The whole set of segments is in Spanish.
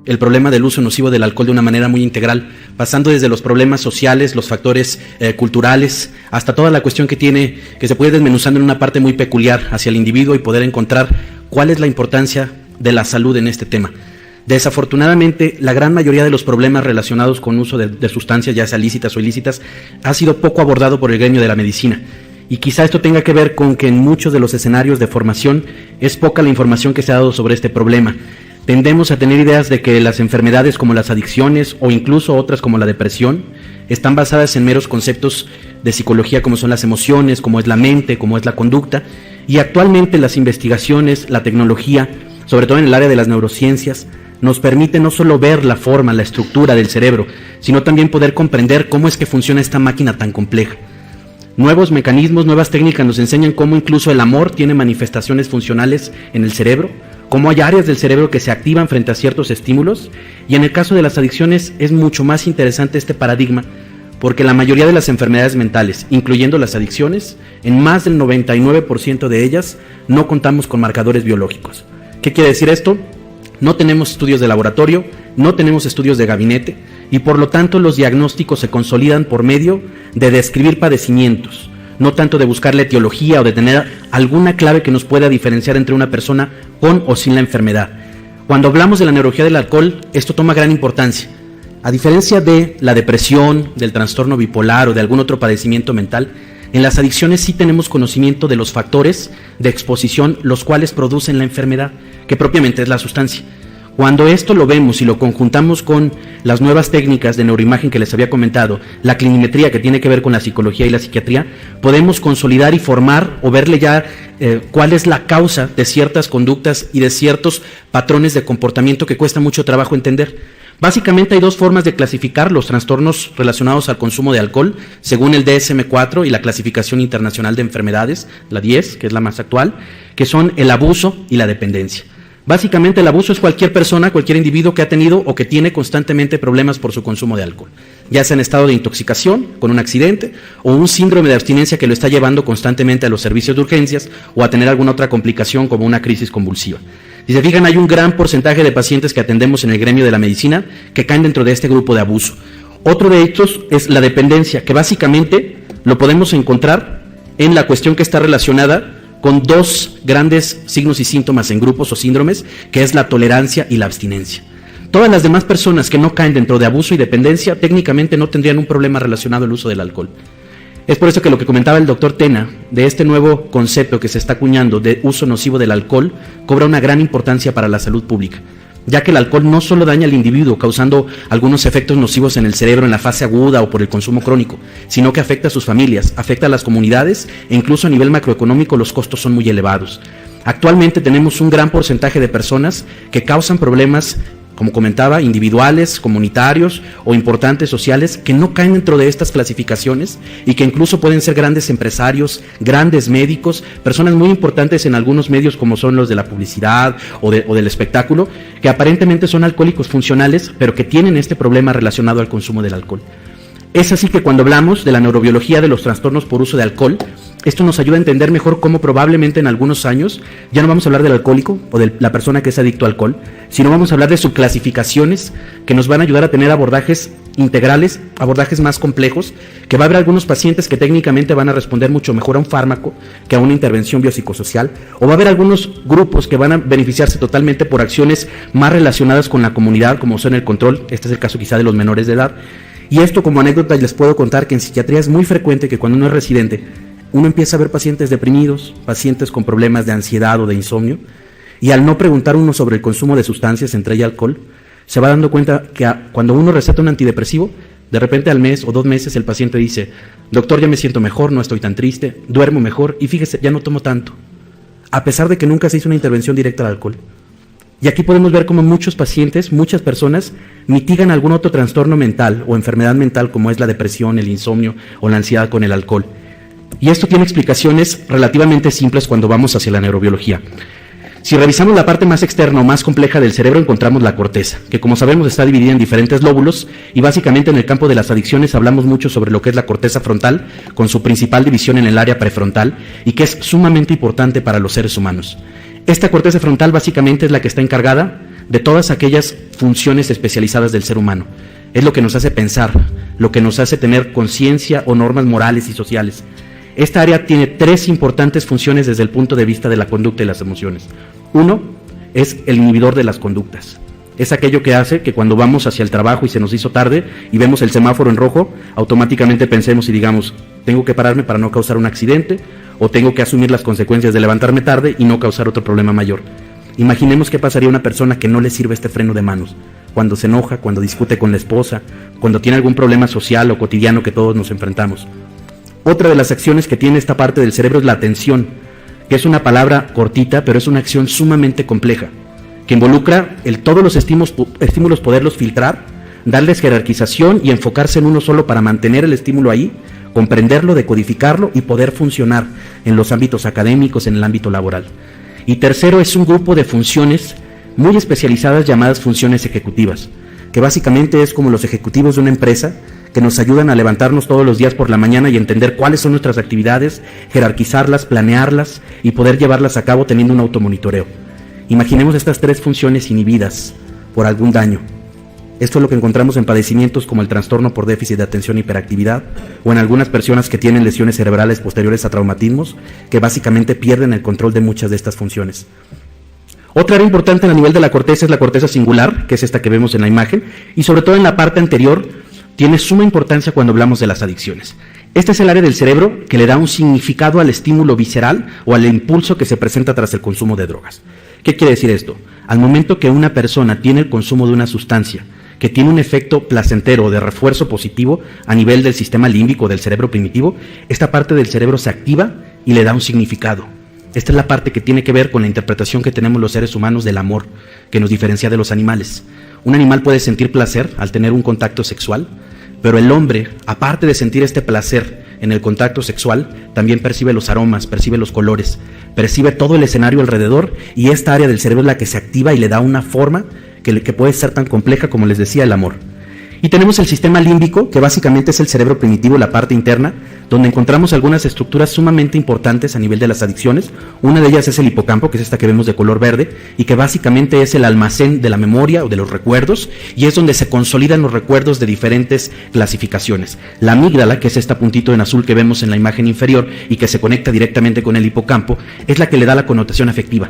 el problema del uso nocivo del alcohol de una manera muy integral, pasando desde los problemas sociales, los factores culturales, hasta toda la cuestión que se puede desmenuzando en una parte muy peculiar hacia el individuo y poder encontrar cuál es la importancia de la salud en este tema. Desafortunadamente, la gran mayoría de los problemas relacionados con uso de sustancias, ya sea lícitas o ilícitas, ha sido poco abordado por el gremio de la medicina. Y quizá esto tenga que ver con que en muchos de los escenarios de formación es poca la información que se ha dado sobre este problema. Tendemos a tener ideas de que las enfermedades como las adicciones o incluso otras como la depresión están basadas en meros conceptos de psicología como son las emociones, como es la mente, como es la conducta, y actualmente las investigaciones, la tecnología, sobre todo en el área de las neurociencias, nos permite no solo ver la forma, la estructura del cerebro, sino también poder comprender cómo es que funciona esta máquina tan compleja. Nuevos mecanismos, nuevas técnicas nos enseñan cómo incluso el amor tiene manifestaciones funcionales en el cerebro, cómo hay áreas del cerebro que se activan frente a ciertos estímulos, y en el caso de las adicciones es mucho más interesante este paradigma, porque la mayoría de las enfermedades mentales, incluyendo las adicciones, en más del 99% de ellas no contamos con marcadores biológicos. ¿Qué quiere decir esto? No tenemos estudios de laboratorio, no tenemos estudios de gabinete, y por lo tanto los diagnósticos se consolidan por medio de describir padecimientos, no tanto de buscar la etiología o de tener alguna clave que nos pueda diferenciar entre una persona con o sin la enfermedad. Cuando hablamos de la neurología del alcohol, esto toma gran importancia. A diferencia de la depresión, del trastorno bipolar o de algún otro padecimiento mental, en las adicciones sí tenemos conocimiento de los factores de exposición los cuales producen la enfermedad, que propiamente es la sustancia. Cuando esto lo vemos y lo conjuntamos con las nuevas técnicas de neuroimagen que les había comentado, la clinimetría que tiene que ver con la psicología y la psiquiatría, podemos consolidar y formar o verle ya cuál es la causa de ciertas conductas y de ciertos patrones de comportamiento que cuesta mucho trabajo entender. Básicamente hay dos formas de clasificar los trastornos relacionados al consumo de alcohol, según el DSM-4 y la clasificación internacional de enfermedades, la 10, que es la más actual, que son el abuso y la dependencia. Básicamente el abuso es cualquier persona, cualquier individuo que ha tenido o que tiene constantemente problemas por su consumo de alcohol, ya sea en estado de intoxicación, con un accidente, o un síndrome de abstinencia que lo está llevando constantemente a los servicios de urgencias o a tener alguna otra complicación como una crisis convulsiva. Si se fijan, hay un gran porcentaje de pacientes que atendemos en el gremio de la medicina que caen dentro de este grupo de abuso. Otro de estos es la dependencia, que básicamente lo podemos encontrar en la cuestión que está relacionada con dos grandes signos y síntomas en grupos o síndromes, que es la tolerancia y la abstinencia. Todas las demás personas que no caen dentro de abuso y dependencia técnicamente no tendrían un problema relacionado al uso del alcohol. Es por eso que lo que comentaba el doctor Tena, de este nuevo concepto que se está acuñando de uso nocivo del alcohol, cobra una gran importancia para la salud pública, ya que el alcohol no solo daña al individuo, causando algunos efectos nocivos en el cerebro en la fase aguda o por el consumo crónico, sino que afecta a sus familias, afecta a las comunidades e incluso a nivel macroeconómico los costos son muy elevados. Actualmente tenemos un gran porcentaje de personas que causan problemas, como comentaba, individuales, comunitarios o importantes sociales que no caen dentro de estas clasificaciones y que incluso pueden ser grandes empresarios, grandes médicos, personas muy importantes en algunos medios como son los de la publicidad o del espectáculo, que aparentemente son alcohólicos funcionales, pero que tienen este problema relacionado al consumo del alcohol. Es así que cuando hablamos de la neurobiología de los trastornos por uso de alcohol, esto nos ayuda a entender mejor cómo probablemente en algunos años ya no vamos a hablar del alcohólico o de la persona que es adicto al alcohol, sino vamos a hablar de subclasificaciones que nos van a ayudar a tener abordajes integrales, abordajes más complejos, que va a haber algunos pacientes que técnicamente van a responder mucho mejor a un fármaco que a una intervención biopsicosocial, o va a haber algunos grupos que van a beneficiarse totalmente por acciones más relacionadas con la comunidad, como son el control, este es el caso quizá de los menores de edad. Y esto como anécdota les puedo contar que en psiquiatría es muy frecuente que cuando uno es residente, uno empieza a ver pacientes deprimidos, pacientes con problemas de ansiedad o de insomnio, y al no preguntar uno sobre el consumo de sustancias, entre ellas alcohol, se va dando cuenta que cuando uno receta un antidepresivo, de repente al mes o 2 meses el paciente dice: doctor, ya me siento mejor, no estoy tan triste, duermo mejor y fíjese, ya no tomo tanto, a pesar de que nunca se hizo una intervención directa al alcohol. Y aquí podemos ver cómo muchos pacientes, muchas personas mitigan algún otro trastorno mental o enfermedad mental como es la depresión, el insomnio o la ansiedad con el alcohol. Y esto tiene explicaciones relativamente simples cuando vamos hacia la neurobiología. Si revisamos la parte más externa o más compleja del cerebro, encontramos la corteza, que como sabemos está dividida en diferentes lóbulos, y básicamente en el campo de las adicciones hablamos mucho sobre lo que es la corteza frontal, con su principal división en el área prefrontal, y que es sumamente importante para los seres humanos. Esta corteza frontal básicamente es la que está encargada de todas aquellas funciones especializadas del ser humano. Es lo que nos hace pensar, lo que nos hace tener conciencia o normas morales y sociales. Esta área tiene 3 importantes funciones desde el punto de vista de la conducta y las emociones. Uno es el inhibidor de las conductas. Es aquello que hace que cuando vamos hacia el trabajo y se nos hizo tarde y vemos el semáforo en rojo, automáticamente pensemos y digamos, tengo que pararme para no causar un accidente, o tengo que asumir las consecuencias de levantarme tarde y no causar otro problema mayor. Imaginemos qué pasaría a una persona que no le sirve este freno de manos, cuando se enoja, cuando discute con la esposa, cuando tiene algún problema social o cotidiano que todos nos enfrentamos. Otra de las acciones que tiene esta parte del cerebro es la atención, que es una palabra cortita, pero es una acción sumamente compleja, que involucra todos los estímulos poderlos filtrar, darles jerarquización y enfocarse en uno solo para mantener el estímulo ahí, comprenderlo, decodificarlo y poder funcionar en los ámbitos académicos, en el ámbito laboral. Y tercero, es un grupo de funciones muy especializadas llamadas funciones ejecutivas, que básicamente es como los ejecutivos de una empresa que nos ayudan a levantarnos todos los días por la mañana y entender cuáles son nuestras actividades, jerarquizarlas, planearlas y poder llevarlas a cabo teniendo un automonitoreo. Imaginemos estas 3 funciones inhibidas por algún daño. Esto es lo que encontramos en padecimientos como el trastorno por déficit de atención e hiperactividad, o en algunas personas que tienen lesiones cerebrales posteriores a traumatismos, que básicamente pierden el control de muchas de estas funciones. Otra área importante a nivel de la corteza es la corteza singular, que es esta que vemos en la imagen, y sobre todo en la parte anterior tiene suma importancia cuando hablamos de las adicciones. Este es el área del cerebro que le da un significado al estímulo visceral o al impulso que se presenta tras el consumo de drogas. ¿Qué quiere decir esto? Al momento que una persona tiene el consumo de una sustancia que tiene un efecto placentero o de refuerzo positivo a nivel del sistema límbico del cerebro primitivo, esta parte del cerebro se activa y le da un significado. Esta es la parte que tiene que ver con la interpretación que tenemos los seres humanos del amor, que nos diferencia de los animales. Un animal puede sentir placer al tener un contacto sexual, pero el hombre, aparte de sentir este placer en el contacto sexual, también percibe los aromas, percibe los colores, percibe todo el escenario alrededor, y esta área del cerebro es la que se activa y le da una forma que puede ser tan compleja como les decía el amor. Y tenemos el sistema límbico, que básicamente es el cerebro primitivo, la parte interna, donde encontramos algunas estructuras sumamente importantes a nivel de las adicciones. Una de ellas es el hipocampo, que es esta que vemos de color verde, y que básicamente es el almacén de la memoria o de los recuerdos, y es donde se consolidan los recuerdos de diferentes clasificaciones. La amígdala, que es este puntito en azul que vemos en la imagen inferior y que se conecta directamente con el hipocampo, es la que le da la connotación afectiva.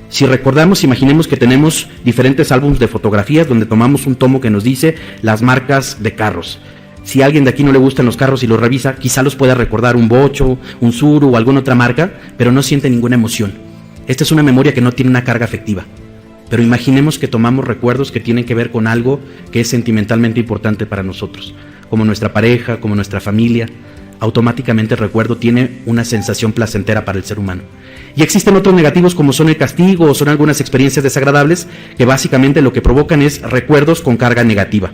Si recordamos, imaginemos que tenemos diferentes álbumes de fotografías donde tomamos un tomo que nos dice las marcas de carros. Si a alguien de aquí no le gustan los carros y los revisa, quizá los pueda recordar un Bocho, un Tsuru o alguna otra marca, pero no siente ninguna emoción. Esta es una memoria que no tiene una carga afectiva. Pero imaginemos que tomamos recuerdos que tienen que ver con algo que es sentimentalmente importante para nosotros, como nuestra pareja, como nuestra familia. Automáticamente el recuerdo tiene una sensación placentera para el ser humano. Y existen otros negativos como son el castigo o son algunas experiencias desagradables que básicamente lo que provocan es recuerdos con carga negativa.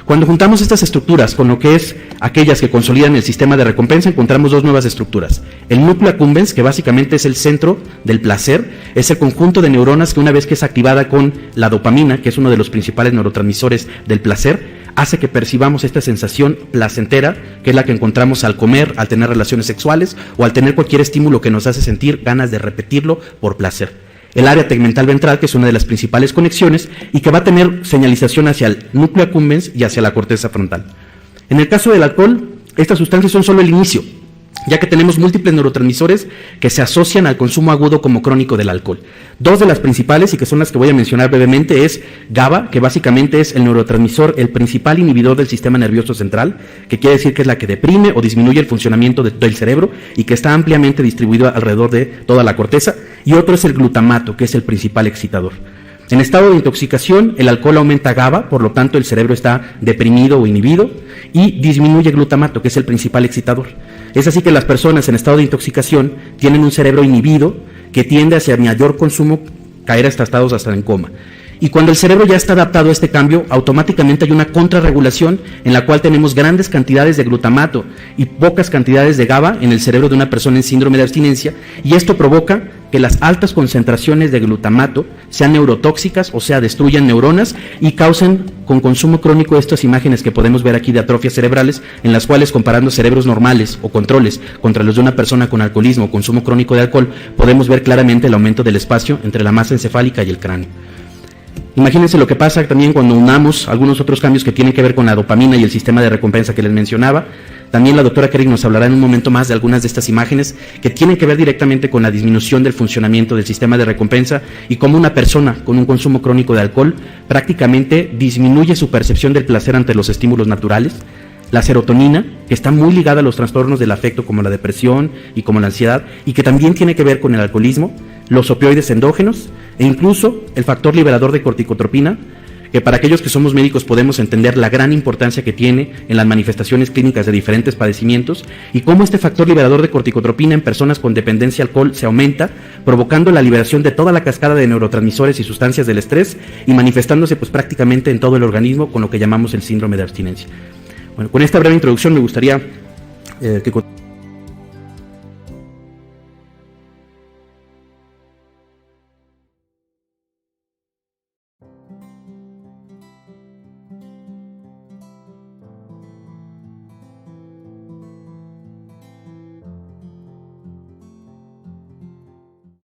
Cuando juntamos estas estructuras con lo que es aquellas que consolidan el sistema de recompensa, encontramos 2 nuevas estructuras. El núcleo accumbens, que básicamente es el centro del placer, es el conjunto de neuronas que una vez que es activada con la dopamina, que es uno de los principales neurotransmisores del placer, hace que percibamos esta sensación placentera, que es la que encontramos al comer, al tener relaciones sexuales o al tener cualquier estímulo que nos hace sentir ganas de repetirlo por placer. El área tegmental ventral, que es una de las principales conexiones y que va a tener señalización hacia el núcleo accumbens y hacia la corteza frontal. En el caso del alcohol, estas sustancias son solo el inicio, ya que tenemos múltiples neurotransmisores que se asocian al consumo agudo como crónico del alcohol. 2 de las principales, y que son las que voy a mencionar brevemente, es GABA, que básicamente es el neurotransmisor, el principal inhibidor del sistema nervioso central, que quiere decir que es la que deprime o disminuye el funcionamiento del cerebro y que está ampliamente distribuido alrededor de toda la corteza, y otro es el glutamato, que es el principal excitador. En estado de intoxicación, el alcohol aumenta GABA, por lo tanto el cerebro está deprimido o inhibido, y disminuye glutamato, que es el principal excitador. Es así que las personas en estado de intoxicación tienen un cerebro inhibido que tiende hacia mayor consumo, caer hasta estados hasta en coma. Y cuando el cerebro ya está adaptado a este cambio, automáticamente hay una contrarregulación en la cual tenemos grandes cantidades de glutamato y pocas cantidades de GABA en el cerebro de una persona en síndrome de abstinencia, y esto provoca que las altas concentraciones de glutamato sean neurotóxicas, o sea, destruyan neuronas y causen con consumo crónico estas imágenes que podemos ver aquí de atrofias cerebrales, en las cuales comparando cerebros normales o controles contra los de una persona con alcoholismo o consumo crónico de alcohol, podemos ver claramente el aumento del espacio entre la masa encefálica y el cráneo. Imagínense lo que pasa también cuando unamos algunos otros cambios que tienen que ver con la dopamina y el sistema de recompensa que les mencionaba. También la doctora Kerig nos hablará en un momento más de algunas de estas imágenes que tienen que ver directamente con la disminución del funcionamiento del sistema de recompensa y cómo una persona con un consumo crónico de alcohol prácticamente disminuye su percepción del placer ante los estímulos naturales. La serotonina, que está muy ligada a los trastornos del afecto como la depresión y como la ansiedad, y que también tiene que ver con el alcoholismo, los opioides endógenos e incluso el factor liberador de corticotropina, que para aquellos que somos médicos podemos entender la gran importancia que tiene en las manifestaciones clínicas de diferentes padecimientos y cómo este factor liberador de corticotropina en personas con dependencia al alcohol se aumenta, provocando la liberación de toda la cascada de neurotransmisores y sustancias del estrés y manifestándose pues prácticamente en todo el organismo con lo que llamamos el síndrome de abstinencia. Bueno, con esta breve introducción me gustaría que